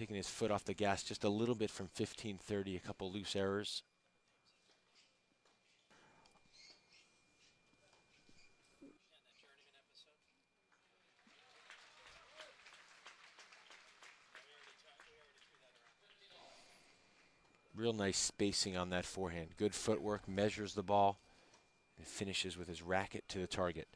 taking his foot off the gas just a little bit from 15-30, a couple loose errors. Real nice spacing on that forehand. Good footwork, measures the ball, and finishes with his racket to the target.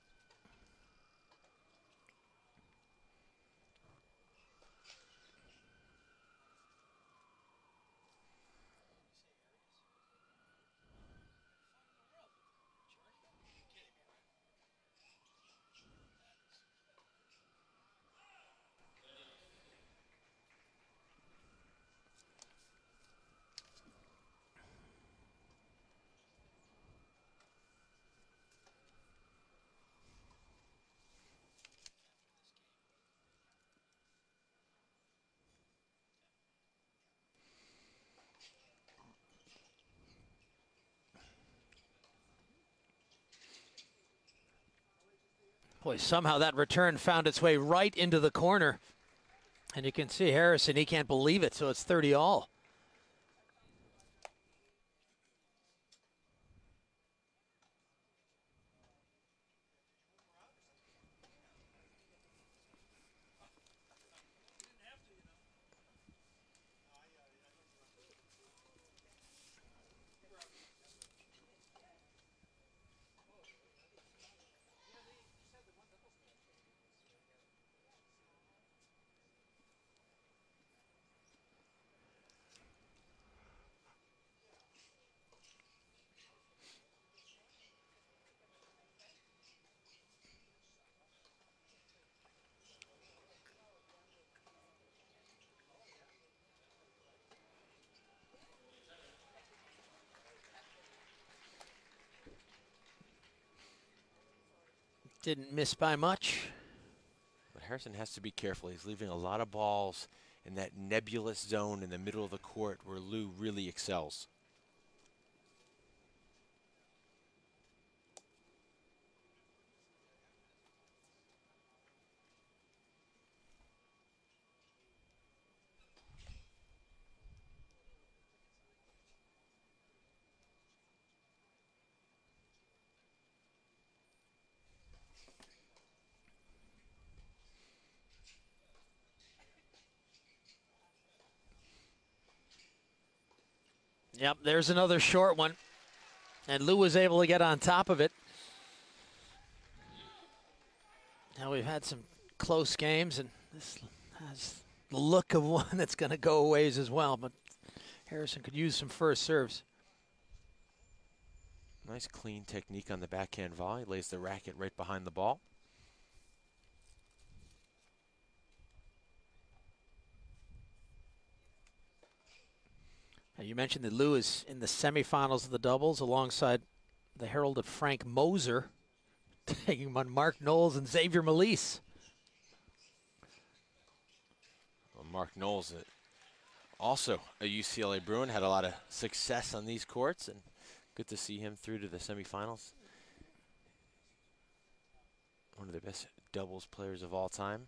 Boy, somehow that return found its way right into the corner. And you can see Harrison, he can't believe it, so it's 30 all. Didn't miss by much. But Harrison has to be careful. He's leaving a lot of balls in that nebulous zone in the middle of the court where Lou really excels. Yep, there's another short one. And Lou was able to get on top of it. Now we've had some close games, and this has the look of one that's going to go a ways as well. But Harrison could use some first serves. Nice clean technique on the backhand volley. Lays the racket right behind the ball. Now you mentioned that Lou is in the semifinals of the doubles alongside the herald of Frank Moser, taking on Mark Knowles and Xavier Malisse. Well, Mark Knowles, also a UCLA Bruin, had a lot of success on these courts, and good to see him through to the semifinals. One of the best doubles players of all time.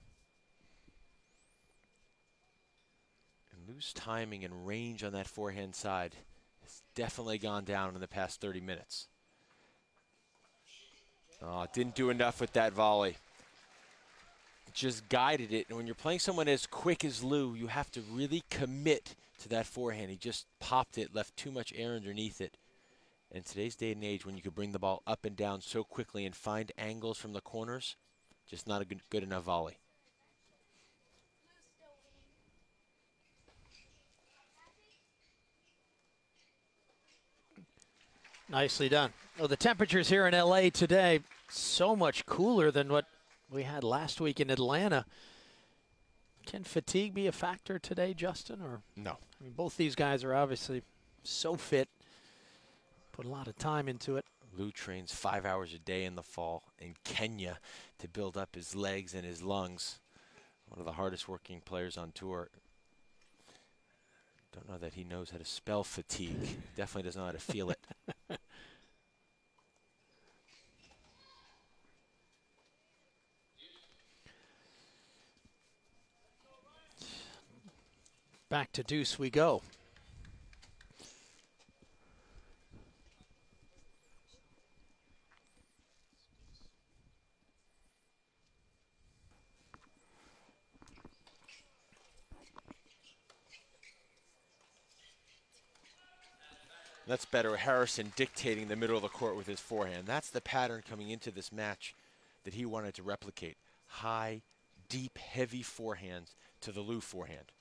And Lou's timing and range on that forehand side has definitely gone down in the past 30 minutes. Oh, didn't do enough with that volley. Just guided it. And when you're playing someone as quick as Lou, you have to really commit to that forehand. He just popped it, left too much air underneath it. In today's day and age, when you can bring the ball up and down so quickly and find angles from the corners, just not a good enough volley. Nicely done. Well, the temperatures here in LA today, so much cooler than what we had last week in Atlanta. Can fatigue be a factor today, Justin? Or no. I mean, both these guys are obviously so fit, put a lot of time into it. Lou trains 5 hours a day in the fall in Kenya to build up his legs and his lungs. One of the hardest working players on tour. Don't know that he knows how to spell fatigue. Definitely doesn't know how to feel it. Back to deuce we go. That's better. Harrison dictating the middle of the court with his forehand. That's the pattern coming into this match that he wanted to replicate. High, deep, heavy forehands to the Lou forehand.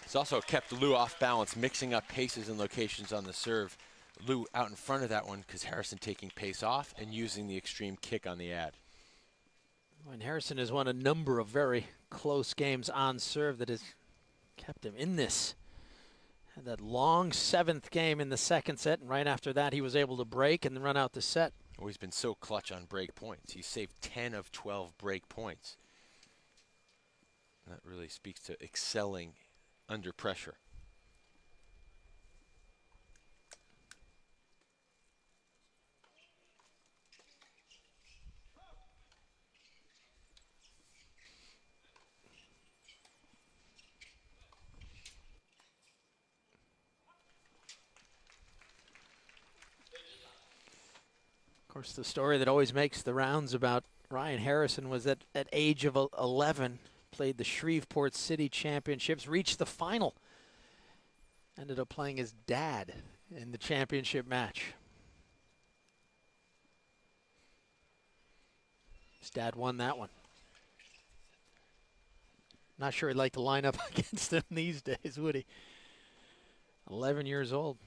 It's also kept Lou off balance, mixing up paces and locations on the serve. Lou out in front of that one because Harrison taking pace off and using the extreme kick on the ad. And Harrison has won a number of very close games on serve that has kept him in this. Had that long 7th game in the 2nd set, and right after that he was able to break and then run out the set. Oh, he's been so clutch on break points. He saved 10 of 12 break points. That really speaks to excelling under pressure. Of course, the story that always makes the rounds about Ryan Harrison was that at age of 11, played the Shreveport City Championships, reached the final. Ended up playing his dad in the championship match. His dad won that one. Not sure he'd like to line up against him these days, would he? 11 years old.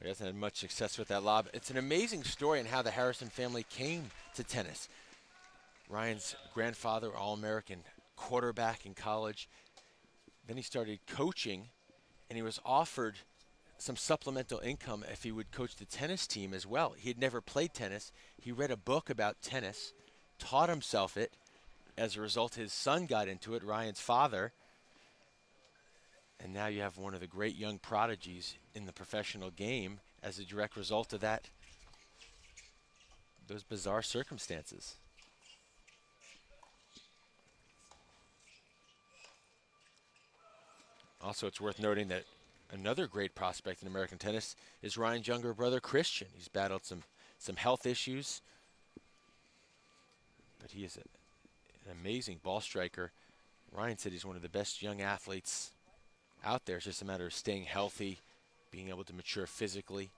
He hasn't had much success with that lob. It's an amazing story on how the Harrison family came to tennis. Ryan's grandfather, All-American quarterback in college. Then he started coaching, and he was offered some supplemental income if he would coach the tennis team as well. He had never played tennis. He read a book about tennis, taught himself it. As a result, his son got into it, Ryan's father. And now you have one of the great young prodigies in the professional game as a direct result of that, those bizarre circumstances. Also, it's worth noting that another great prospect in American tennis is Ryan's younger brother, Christian. He's battled some health issues, but he is an amazing ball striker. Ryan said he's one of the best young athletes out there. It's just a matter of staying healthy, being able to mature physically.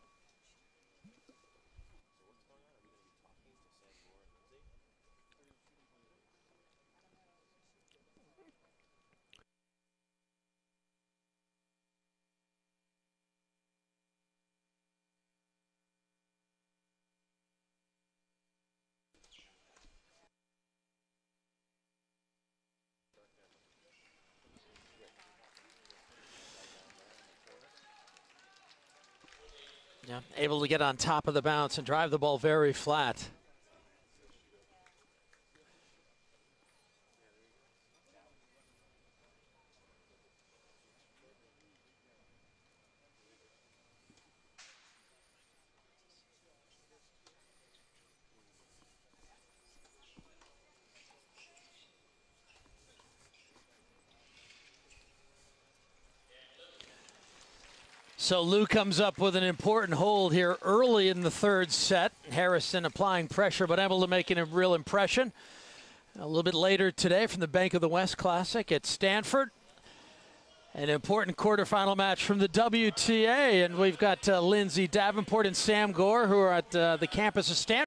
Yeah, able to get on top of the bounce and drive the ball very flat. So Lou comes up with an important hold here early in the 3rd set. Harrison applying pressure, but able to make a real impression. A little bit later today from the Bank of the West Classic at Stanford. An important quarterfinal match from the WTA, and we've got Lindsay Davenport and Sam Gore, who are at the campus of Stanford.